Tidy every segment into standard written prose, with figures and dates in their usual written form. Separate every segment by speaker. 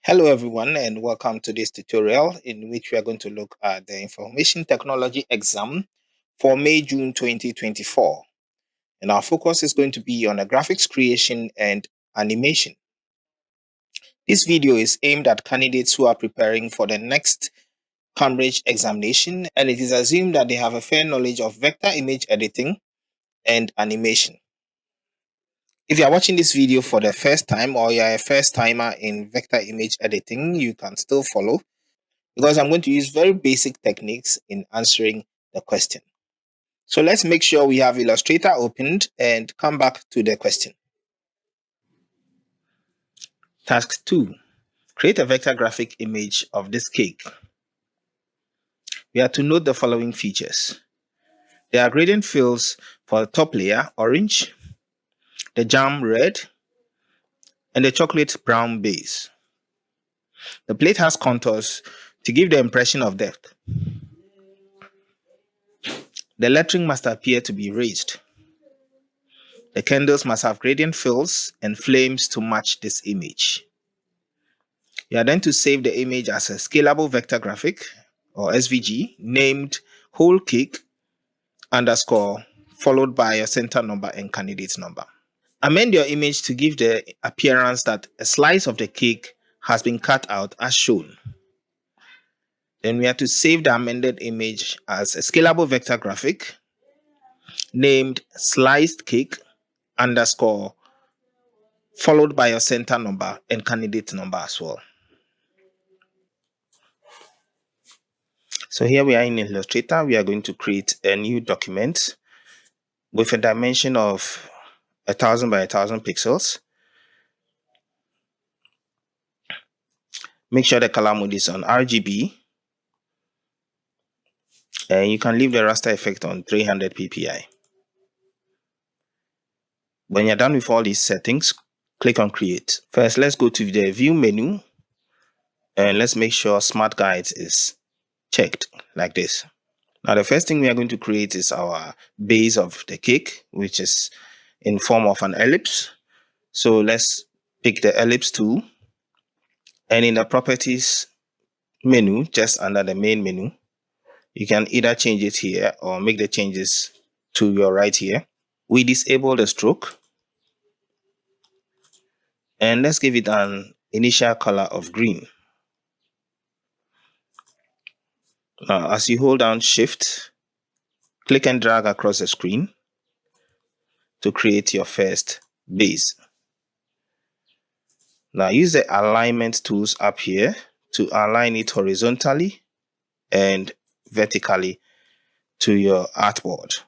Speaker 1: Hello everyone and welcome to this tutorial in which we are going to look at the information technology exam for May-June 2024. And our focus is going to be on the graphics creation and animation. This video is aimed at candidates who are preparing for the next Cambridge examination, and it is assumed that they have a fair knowledge of vector image editing and animation. If you are watching this video for the first time or you are a first timer in vector image editing, you can still follow because I'm going to use very basic techniques in answering the question. So let's make sure we have Illustrator opened and come back to the question. Task 2. Create a vector graphic image of this cake. We are to note the following features. There are gradient fills for the top layer, orange, the jam, red, and the chocolate brown base. The plate has contours to give the impression of depth. The lettering must appear to be raised. The candles must have gradient fills and flames to match this image. You are then to save the image as a scalable vector graphic or SVG named whole cake underscore followed by your center number and candidate number. Amend your image to give the appearance that a slice of the cake has been cut out as shown. Then we have to save the amended image as a scalable vector graphic named sliced cake underscore followed by your center number and candidate number as well. So here we are in Illustrator. We are going to create a new document with a dimension of 1000 by 1000 pixels. Make sure the color mode is on RGB. And you can leave the raster effect on 300 ppi. When you're done with all these settings, click on Create. First, let's go to the View menu and let's make sure Smart Guides is checked like this. Now, the first thing we are going to create is our base of the cake, which is in form of an ellipse. So let's pick the ellipse tool, and in the Properties menu, just under the main menu, you can either change it here or make the changes to your right here. We disable the stroke, and let's give it an initial color of green. Now, as you hold down Shift, click and drag across the screen to create your first base. Now, use the alignment tools up here to align it horizontally and vertically to your artboard.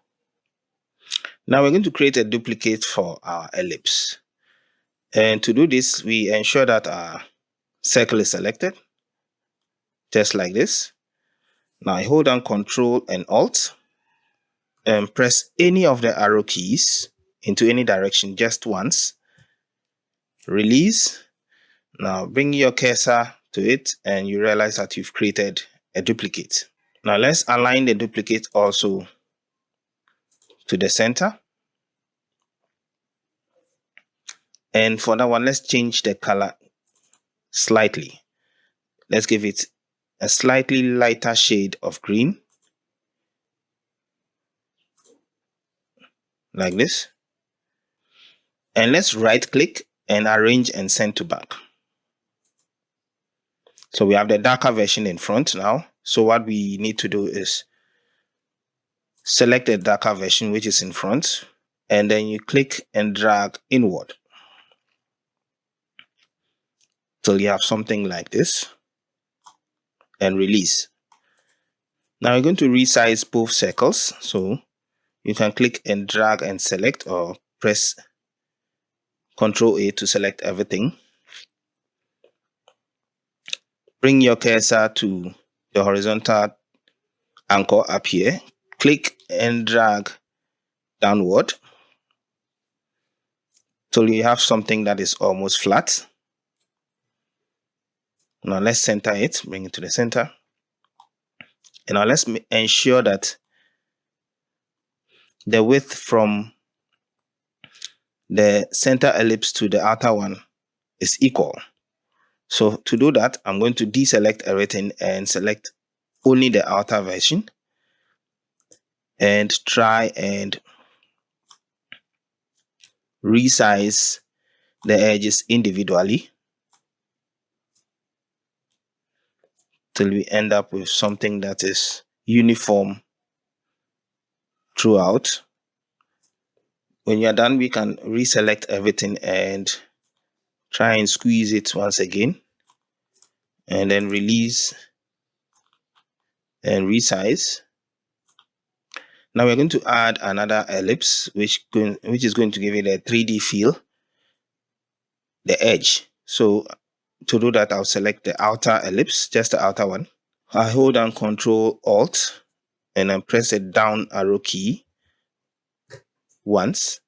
Speaker 1: Now, we're going to create a duplicate for our ellipse. And to do this, we ensure that our circle is selected, just like this. Now, I hold down Ctrl and Alt and press any of the arrow keys into any direction just once. Release. Now, bring your cursor to it and you realize that you've created a duplicate. Now, let's align the duplicate also to the center. And for that one, let's change the color slightly. Let's give it a slightly lighter shade of green, like this. And let's right click and arrange and send to back. So we have the darker version in front now. So what we need to do is select the darker version, which is in front, and then you click and drag inward till you have something like this, and release. Now you're going to resize both circles. So you can click and drag and select, or press Ctrl A to select everything. Bring your cursor to the horizontal anchor up here. Click and drag downward till you have something that is almost flat. Now let's center it, bring it to the center. And now let's ensure that the width from the center ellipse to the outer one is equal. So to do that, I'm going to deselect everything and select only the outer version and try and resize the edges individually till we end up with something that is uniform throughout. When you're done, we can reselect everything and try and squeeze it once again, and then release and resize. Now we're going to add another ellipse, which is going to give it a 3D feel, the edge. So to do that, I'll select the outer ellipse, just the outer one. I hold down Control Alt and then press the down arrow key once.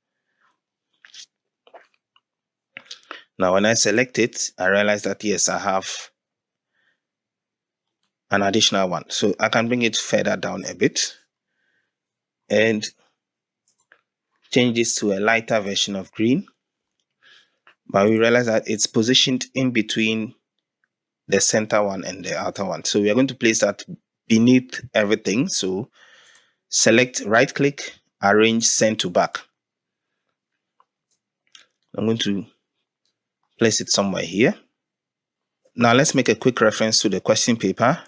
Speaker 1: Now when I select it, I realize that yes, I have an additional one. So I can bring it further down a bit and change this to a lighter version of green. But we realize that it's positioned in between the center one and the outer one. So we are going to place that beneath everything. So select, right click, arrange, send to back. I'm going to place it somewhere here. Now let's make a quick reference to the question paper.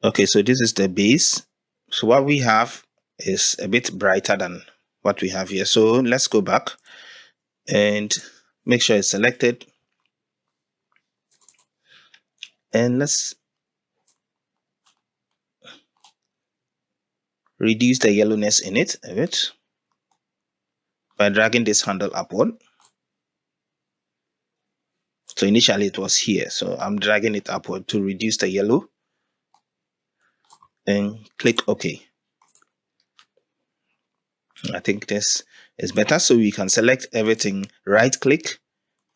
Speaker 1: Okay, so this is the base. So what we have is a bit brighter than what we have here. So let's go back and make sure it's selected. And let's reduce the yellowness in it a bit by dragging this handle upward. So initially it was here, so I'm dragging it upward to reduce the yellow and click OK. I think this is better, so we can select everything, right click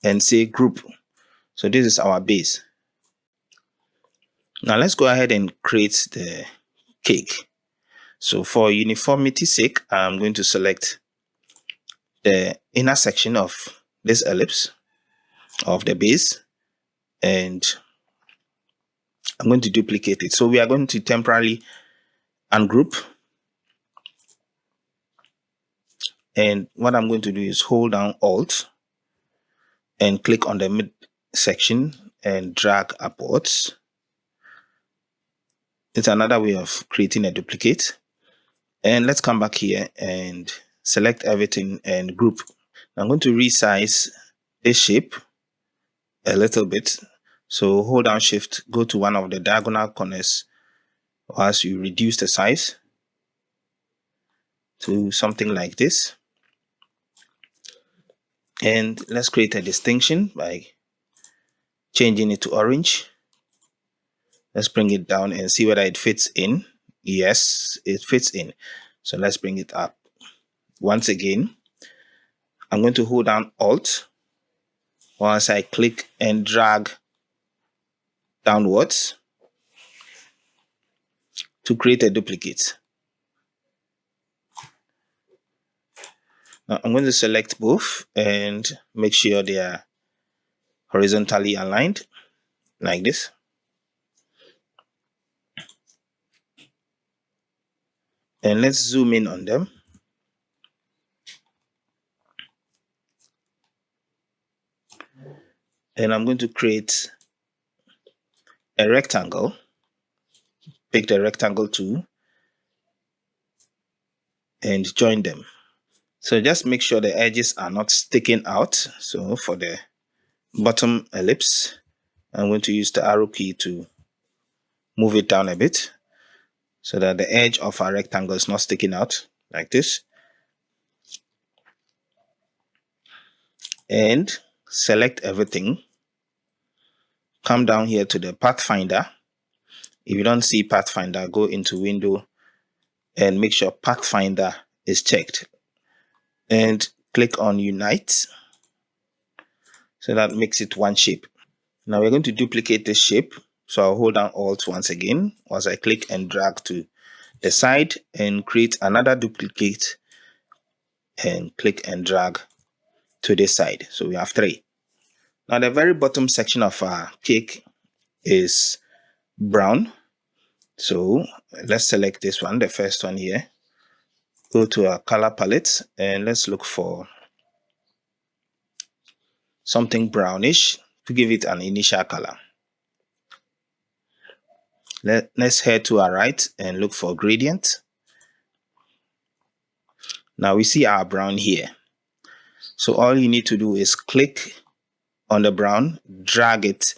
Speaker 1: and say group. So this is our base. Now let's go ahead and create the cake. So for uniformity's sake, I'm going to select the inner section of this ellipse of the base and I'm going to duplicate it. So we are going to temporarily ungroup. And what I'm going to do is hold down Alt and click on the mid section and drag upwards. It's another way of creating a duplicate. And let's come back here and select everything and group. I'm going to resize this shape a little bit. So hold down Shift, go to one of the diagonal corners whilst you reduce the size to something like this. And let's create a distinction by changing it to orange. Let's bring it down and see whether it fits in. Yes, it fits in. So let's bring it up. Once again, I'm going to hold down Alt once I click and drag downwards to create a duplicate. Now I'm going to select both and make sure they are horizontally aligned like this. And let's zoom in on them. And I'm going to create a rectangle. Pick the rectangle tool and join them. So just make sure the edges are not sticking out. So for the bottom ellipse, I'm going to use the arrow key to move it down a bit so that the edge of our rectangle is not sticking out like this. And select everything. Come down here to the Pathfinder. If you don't see Pathfinder, go into Window and make sure Pathfinder is checked. And click on Unite. So that makes it one shape. Now we're going to duplicate this shape. So I'll hold down Alt once again once I click and drag to the side and create another duplicate and click and drag to this side. So we have three. Now the very bottom section of our cake is brown. So let's select this one, the first one here. Go to our color palette and let's look for something brownish to give it an initial color. Let's head to our right and look for gradient. Now we see our brown here. So all you need to do is click on the brown, drag it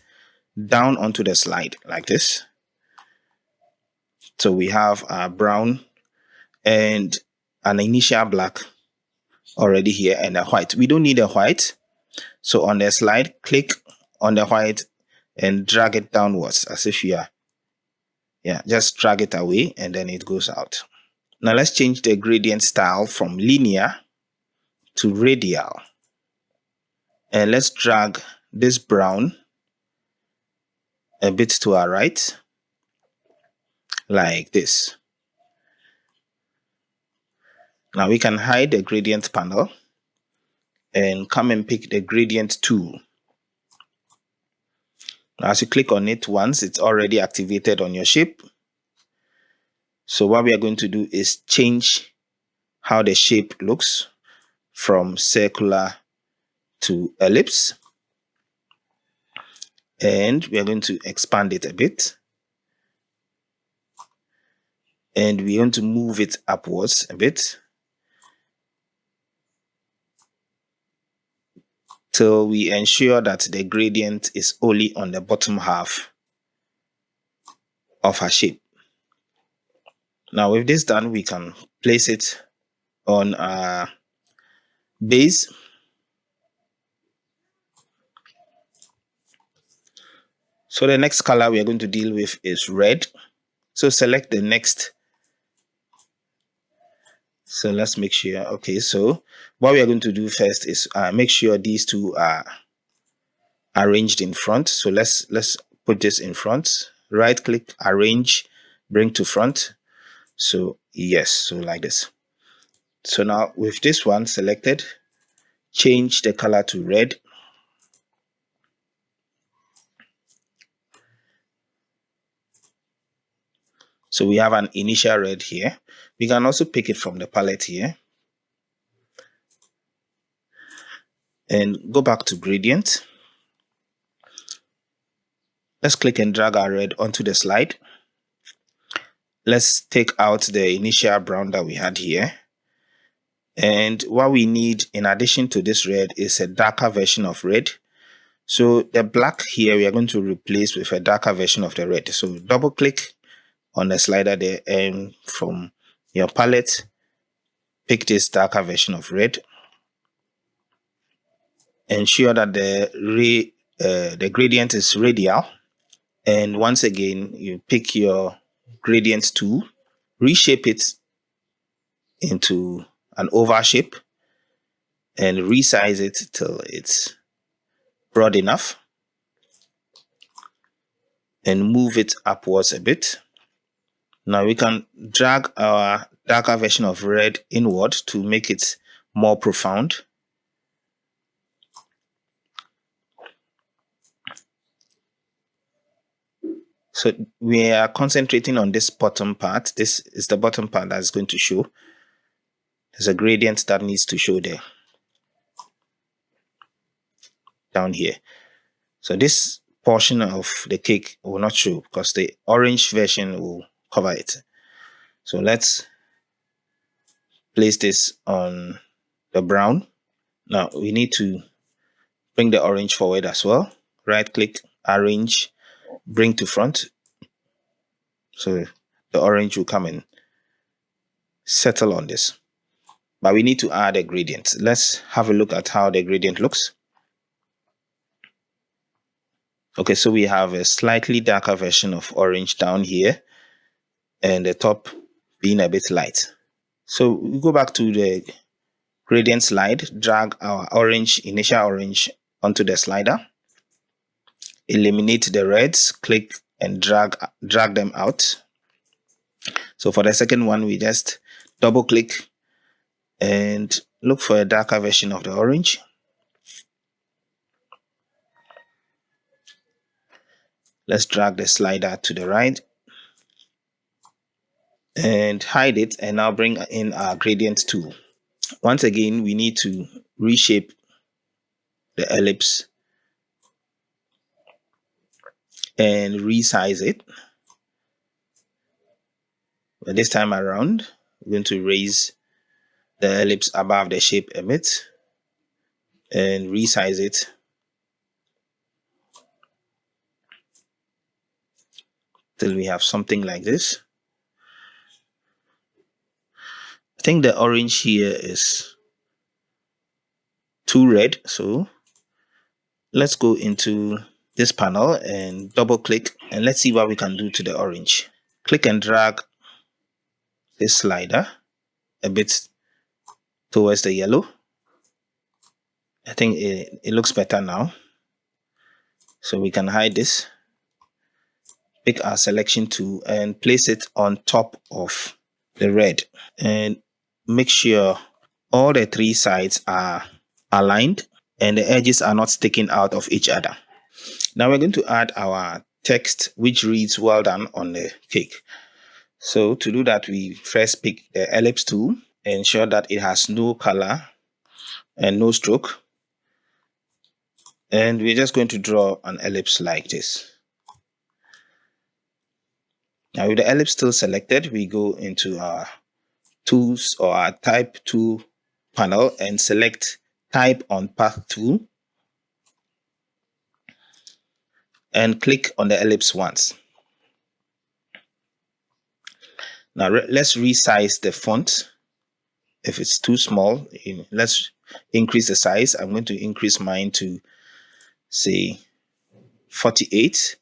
Speaker 1: down onto the slide like this. So we have our brown and an initial black already here and a white. We don't need a white. So on the slide, click on the white and drag it downwards as if you are, just drag it away and then it goes out. Now let's change the gradient style from linear to radial. And let's drag this brown a bit to our right, like this. Now we can hide the gradient panel and come and pick the gradient tool. Now as you click on it once, it's already activated on your shape. So what we are going to do is change how the shape looks from circular to ellipse. And we are going to expand it a bit. And we want to move it upwards a bit till we ensure that the gradient is only on the bottom half of our shape. Now with this done, we can place it on our base. So the next color we are going to deal with is red. So select the next. So let's make sure. Okay, so what we are going to do first is make sure these two are arranged in front. So let's put this in front. Right click, arrange, bring to front. So yes, so like this. So now with this one selected, change the color to red. So we have an initial red here. We can also pick it from the palette here. And go back to gradient. Let's click and drag our red onto the slide. Let's take out the initial brown that we had here. And what we need in addition to this red is a darker version of red. So the black here we are going to replace with a darker version of the red. So double click on the slider there and from your palette, pick this darker version of red. Ensure that the gradient is radial. And once again, you pick your gradient tool, reshape it into an oval shape and resize it till it's broad enough and move it upwards a bit. Now we can drag our darker version of red inward to make it more profound. So we are concentrating on this bottom part. This is the bottom part that's going to show. There's a gradient that needs to show there. Down here. So this portion of the cake will not show because the orange version will cover it. So let's place this on the brown. Now we need to bring the orange forward as well. Right click, arrange, bring to front. So the orange will come and settle on this. But we need to add a gradient. Let's have a look at how the gradient looks. Okay, so we have a slightly darker version of orange down here and the top being a bit light. So we go back to the gradient slide, drag our orange, initial orange onto the slider, eliminate the reds, click and drag them out. So for the second one, we just double click and look for a darker version of the orange. Let's drag the slider to the right and hide it, and now bring in our gradient tool. Once again, we need to reshape the ellipse and resize it. But this time around, we're going to raise the ellipse above the shape a bit and resize it till we have something like this. I think the orange here is too red, so let's go into this panel and double click, and let's see what we can do to the orange. Click and drag this slider a bit towards the yellow. I think it looks better now. So we can hide this, pick our selection tool and place it on top of the red, and make sure all the three sides are aligned and the edges are not sticking out of each other. Now we're going to add our text which reads "well done" on the cake. So to do that, we first pick the ellipse tool, ensure that it has no color and no stroke, and we're just going to draw an ellipse like this. Now with the ellipse still selected, we go into our tools or our type tool panel and select type on path tool and click on the ellipse once. Now let's resize the font. If it's too small, let's increase the size. I'm going to increase mine to say 48,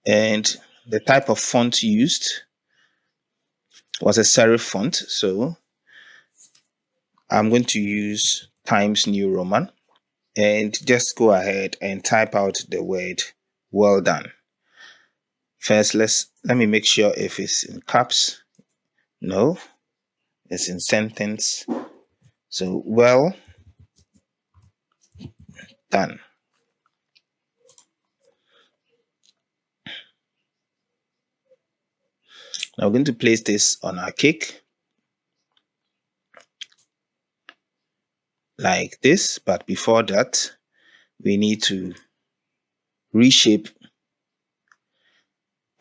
Speaker 1: and the type of font used was a serif font, so I'm going to use Times New Roman and just go ahead and type out the word "well done." First, let me make sure if it's in caps. No, it's in sentence. So "well done." Now we're going to place this on our cake like this, but before that, we need to reshape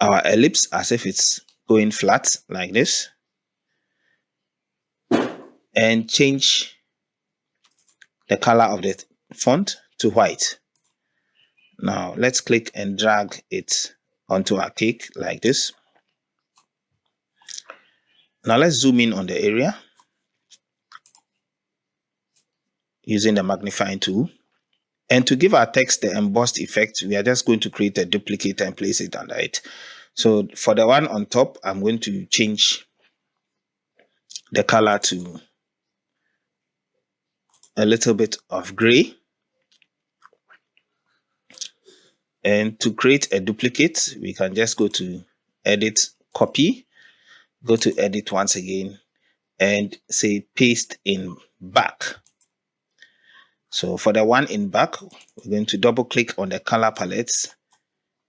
Speaker 1: our ellipse as if it's going flat like this, and change the color of the font to white. Now let's click and drag it onto our cake like this. Now let's zoom in on the area using the magnifying tool. And to give our text the embossed effect, we are just going to create a duplicate and place it under it. So for the one on top, I'm going to change the color to a little bit of gray. And to create a duplicate, we can just go to Edit, Copy, go to Edit once again, and say Paste in Back. So for the one in back, we're going to double click on the color palettes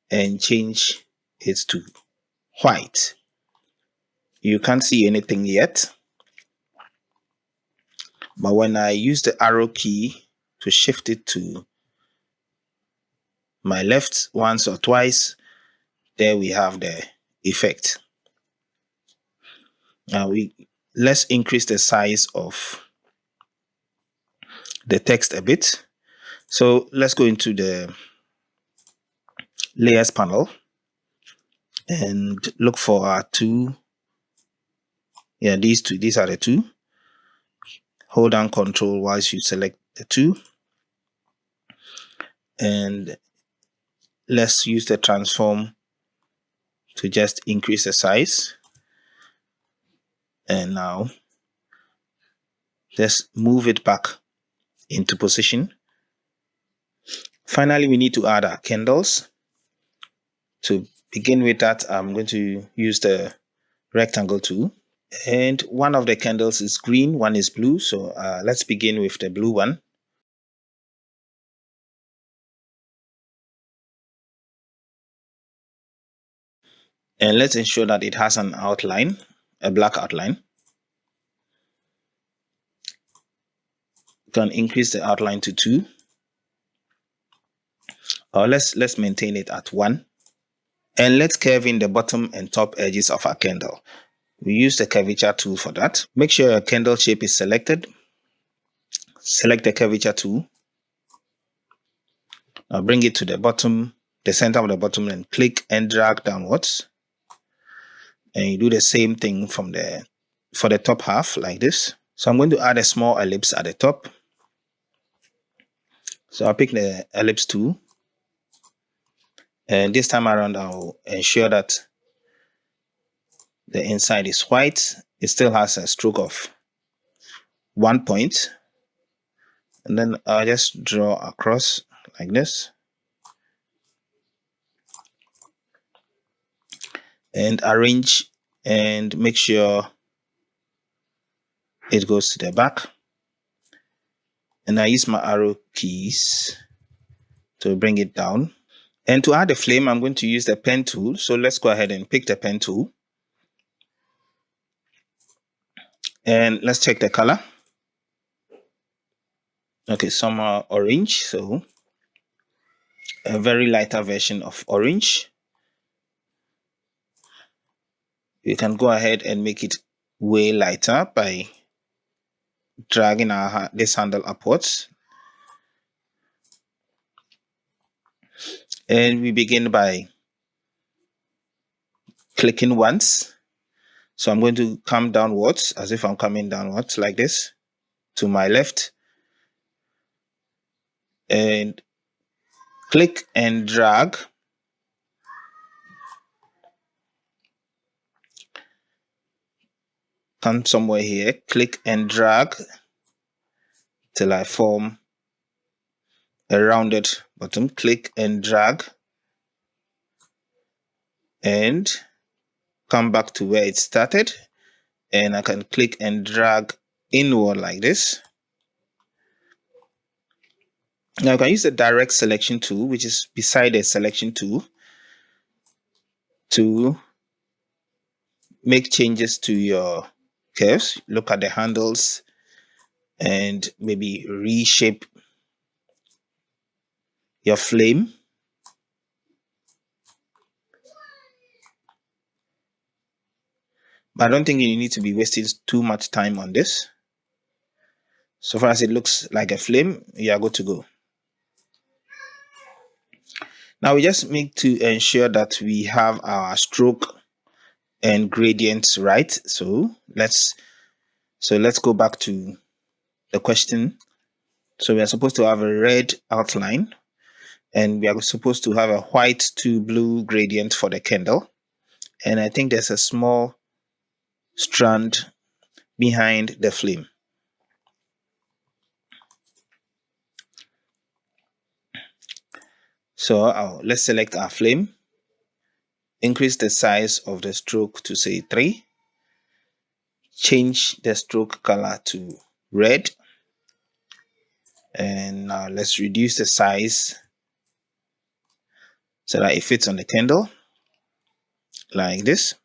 Speaker 1: and change it to white. You can't see anything yet, but when I use the arrow key to shift it to my left once or twice, there we have the effect. Now let's increase the size of the text a bit. So let's go into the layers panel and look for our two. Yeah, these are the two. Hold down Control whilst you select the two, and let's use the transform to just increase the size. And now let's move it back into position. Finally, we need to add our candles. To begin with that, I'm going to use the rectangle tool. And one of the candles is green, one is blue. So let's begin with the blue one. And let's ensure that it has an outline, a black outline. You can increase the outline to 2, or let's maintain it at 1. And let's curve in the bottom and top edges of our candle. We use the curvature tool for that. Make sure your candle shape is selected. Select the curvature tool. Now bring it to the bottom, the center of the bottom, and click and drag downwards. And you do the same thing for the top half like this. So I'm going to add a small ellipse at the top. So I'll pick the ellipse tool. And this time around, I'll ensure that the inside is white. It still has a stroke of 1 point. And then I'll just draw across like this. And arrange and make sure it goes to the back. And I use my arrow keys to bring it down. And to add a flame, I'm going to use the pen tool. So let's go ahead and pick the pen tool. And let's check the color. Okay, some are orange. So a very lighter version of orange. You can go ahead and make it way lighter by dragging this handle upwards. And we begin by clicking once. So I'm going to come downwards as if I'm coming downwards like this to my left. And click and drag. Come somewhere here, click and drag till I form a rounded bottom. Click and drag and come back to where it started, and I can click and drag inward like this. Now I can use the direct selection tool, which is beside the selection tool, to make changes to your curves. Look at the handles and maybe reshape your flame. But I don't think you need to be wasting too much time on this. So far as it looks like a flame, you are good to go. Now we just need to ensure that we have our stroke and gradients right. So let's go back to the question. So we are supposed to have a red outline, and we are supposed to have a white to blue gradient for the candle. And I think there's a small strand behind the flame. So let's select our flame, increase the size of the stroke to say 3, change the stroke color to red, and now let's reduce the size so that it fits on the candle like this.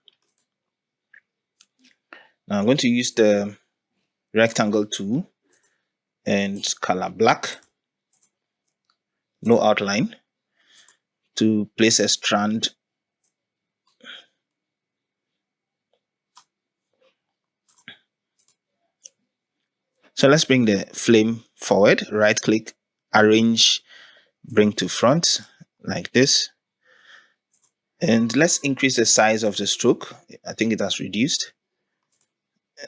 Speaker 1: Now I'm going to use the rectangle tool and color black, no outline, to place a strand. So let's bring the flame forward, right click, arrange, bring to front like this. And let's increase the size of the stroke. I think it has reduced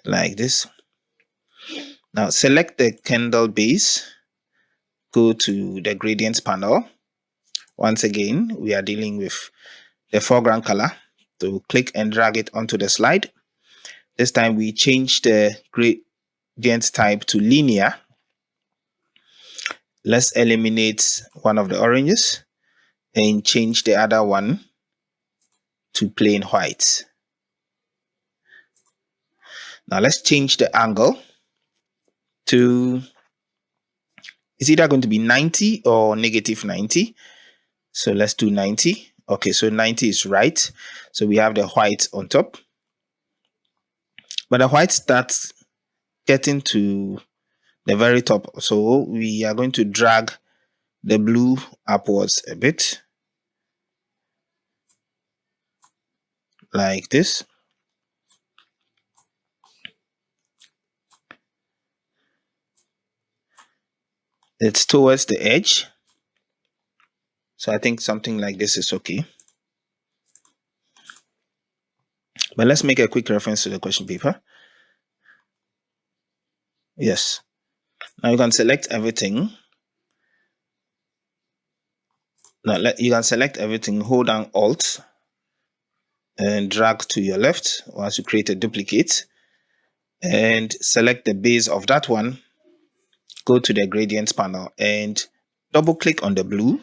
Speaker 1: like this. Now select the candle base, go to the gradients panel. Once again, we are dealing with the foreground color. So click and drag it onto the slide. This time we change the gradient type to linear. Let's eliminate one of the oranges and change the other one to plain white. Now let's change the angle to, it's either going to be 90 or negative 90. So let's do 90, Okay, so 90 is right. So we have the white on top. But the white starts getting to the very top. So we are going to drag the blue upwards a bit, like this. It's towards the edge. So I think something like this is okay. But let's make a quick reference to the question paper. Yes. Now you can select everything. Now you can select everything, hold down Alt and drag to your left once you create a duplicate, and select the base of that one. Go to the gradients panel and double click on the blue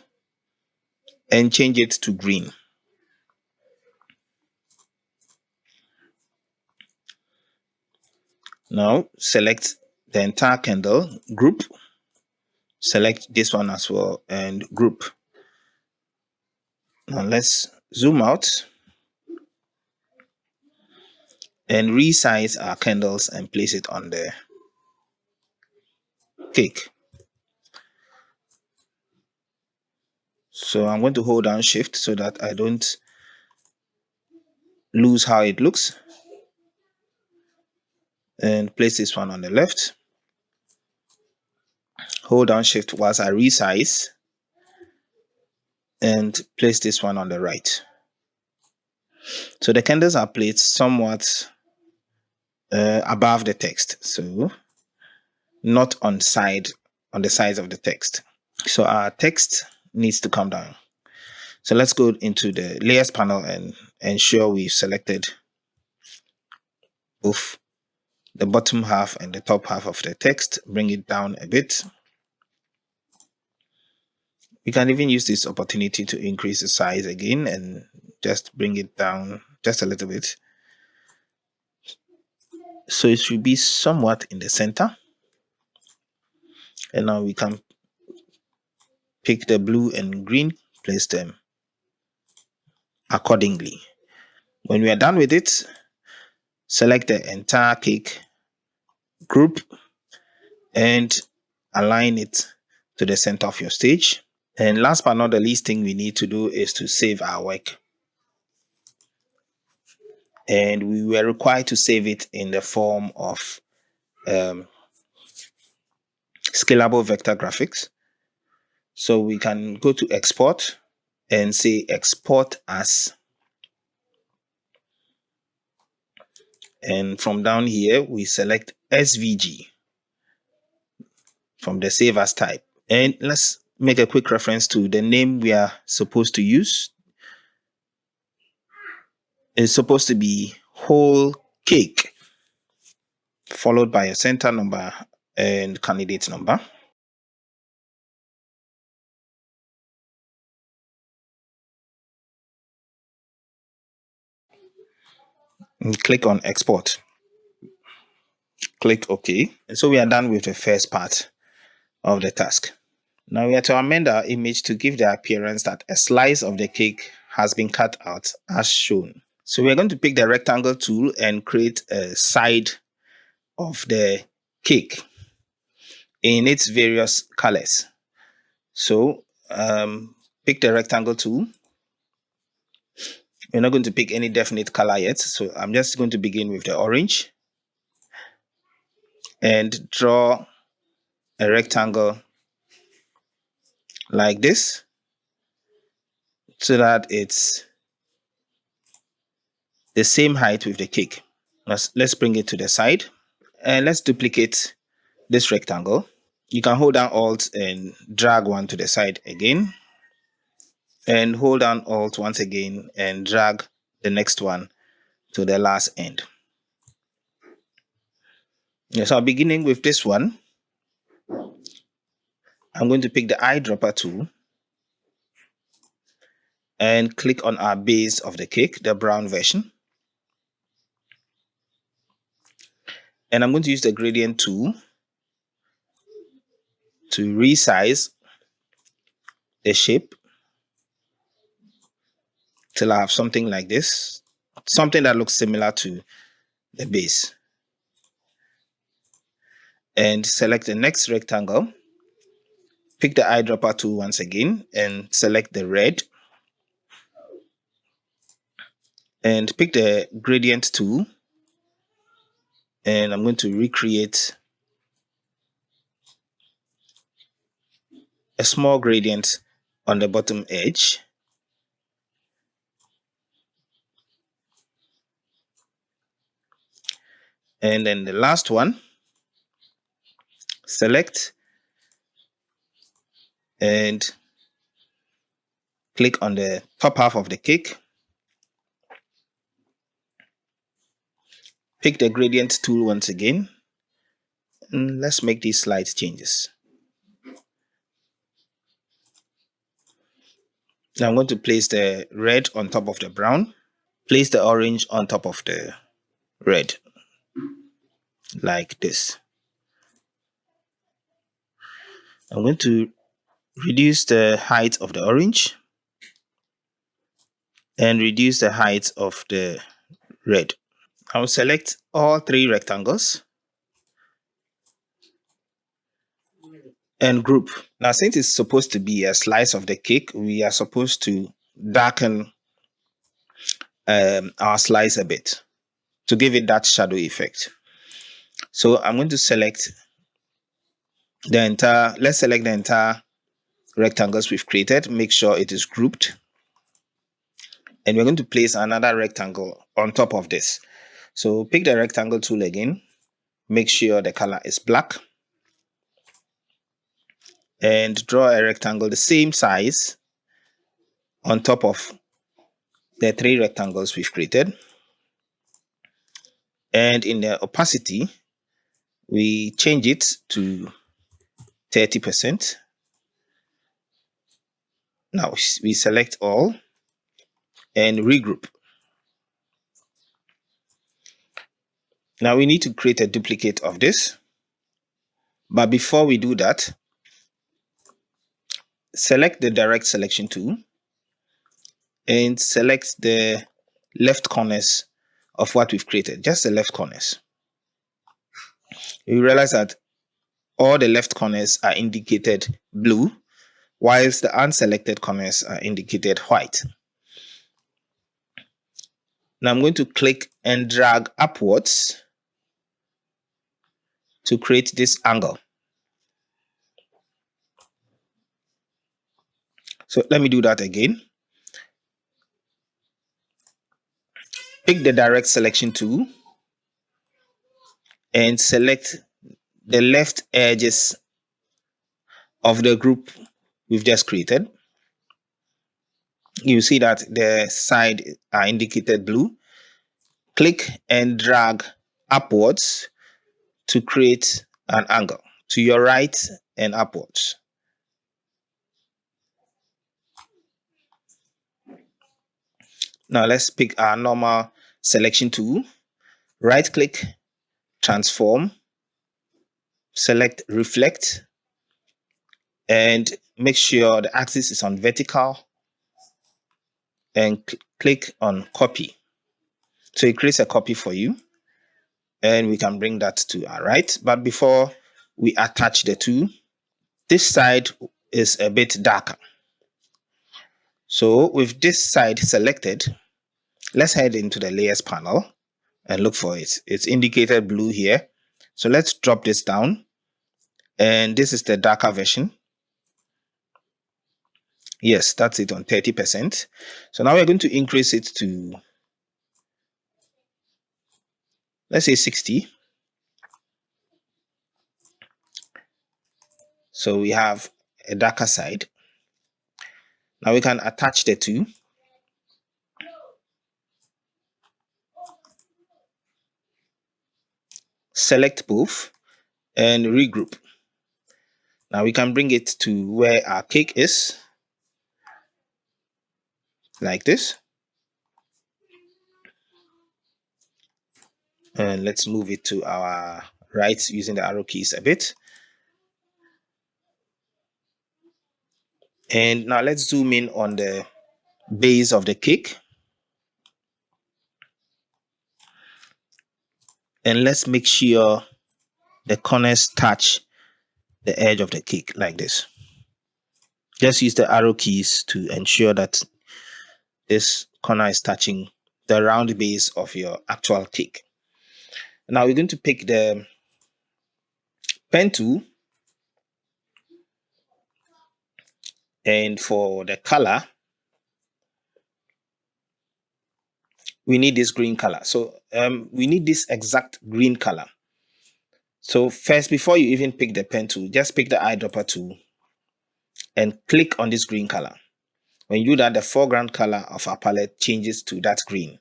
Speaker 1: and change it to green. Now select the entire candle, group, select this one as well and group. Now let's zoom out and resize our candles and place it on the cake. So I'm going to hold down Shift so that I don't lose how it looks, and place this one on the left. Hold down Shift whilst I resize and place this one on the right. So the candles are placed somewhat above the text, so not on the sides of the text. So our text needs to come down. So let's go into the layers panel and ensure we've selected both the bottom half and the top half of the text. Bring it down a bit. You can even use this opportunity to increase the size again and just bring it down just a little bit. So it should be somewhat in the center. And now we can pick the blue and green, place them accordingly. When we are done with it, select the entire cake, group, and align it to the center of your stage. And last but not the least thing we need to do is to save our work. And we were required to save it in the form of scalable vector graphics. So we can go to export and say export as. And from down here, we select SVG from the save as type. And let's make a quick reference to the name we are supposed to use. It's supposed to be whole cake, followed by a center number and candidate number. And click on export. Click OK. And so we are done with the first part of the task. Now we are to amend our image to give the appearance that a slice of the cake has been cut out as shown. So we are going to pick the rectangle tool and create a side of the cake in its various colors. So pick the rectangle tool. We're not going to pick any definite color yet, so I'm just going to begin with the orange and draw a rectangle like this so that it's the same height with the cake. Let's bring it to the side and let's duplicate this rectangle. You can hold down Alt and drag one to the side again, and hold down Alt once again and drag the next one to the last end. So beginning with this one, I'm going to pick the eyedropper tool and click on our base of the cake, the brown version. And I'm going to use the gradient tool to resize the shape till I have something like this, something that looks similar to the base. And select the next rectangle. Pick the eyedropper tool once again and select the red. And pick the gradient tool. And I'm going to recreate a small gradient on the bottom edge. And then the last one, select and click on the top half of the cake. Pick the gradient tool once again. And let's make these slight changes. Now I'm going to place the red on top of the brown. Place the orange on top of the red, like this. I'm going to reduce the height of the orange and reduce the height of the red. I'll select all three rectangles and group. Now, since it's supposed to be a slice of the cake, we are supposed to darken our slice a bit to give it that shadow effect. So I'm going to select the entire, let's select the entire rectangles we've created. Make sure it is grouped. And we're going to place another rectangle on top of this. So pick the rectangle tool again. Make sure the color is black. And draw a rectangle the same size on top of the three rectangles we've created. And in the opacity, we change it to 30%. Now we select all and regroup. Now we need to create a duplicate of this. But before we do that, select the direct selection tool and select the left corners of what we've created, just the left corners. You realize that all the left corners are indicated blue, whilst the unselected corners are indicated white. Now I'm going to click and drag upwards to create this angle. So let me do that again. Pick the direct selection tool and select the left edges of the group we've just created. You see that the side are indicated blue. Click and drag upwards to create an angle to your right and upwards. Now let's pick our normal selection tool. Right click, transform, select reflect, and make sure the axis is on vertical and click on copy. So it creates a copy for you and we can bring that to our right. But before we attach the two, this side is a bit darker. So with this side selected, let's head into the layers panel and look for it. It's indicated blue here. So let's drop this down. And this is the darker version. Yes, that's it on 30%. So now we're going to increase it to, let's say 60. So we have a darker side. Now we can attach the two. Select both and regroup. Now we can bring it to where our cake is, like this. And let's move it to our right using the arrow keys a bit. And now let's zoom in on the base of the cake. And let's make sure the corners touch the edge of the cake like this. Just use the arrow keys to ensure that this corner is touching the round base of your actual cake. Now we're going to pick the pen tool, and for the color, we need this green color. So we need this exact green color. So first, before you even pick the pen tool, just pick the eyedropper tool and click on this green color. When you do that, the foreground color of our palette changes to that green.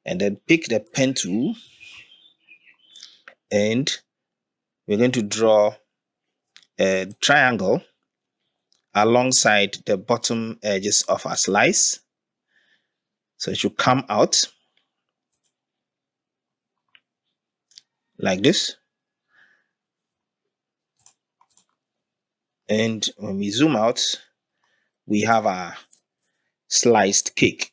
Speaker 1: And then pick the pen tool, and we're going to draw a triangle alongside the bottom edges of our slice. So it should come out like this. And when we zoom out, we have our sliced cake.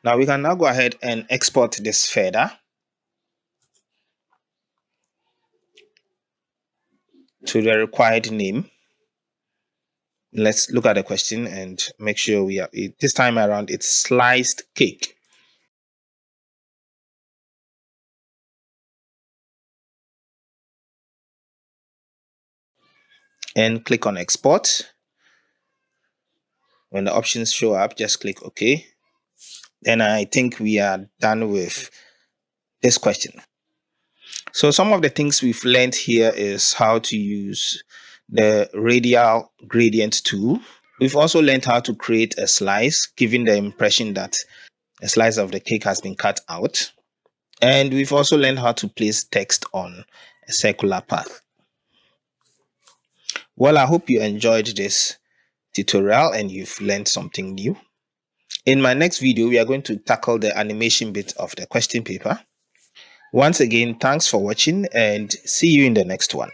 Speaker 1: Now we can now go ahead and export this further to the required name. Let's look at the question and make sure we are, this time around, it's sliced cake. And click on export. When the options show up, just click OK. Then I think we are done with this question. So some of the things we've learned here is how to use the radial gradient tool. We've also learned how to create a slice, giving the impression that a slice of the cake has been cut out. And we've also learned how to place text on a circular path. Well, I hope you enjoyed this tutorial and you've learned something new. In my next video, we are going to tackle the animation bit of the question paper. Once again, thanks for watching and see you in the next one.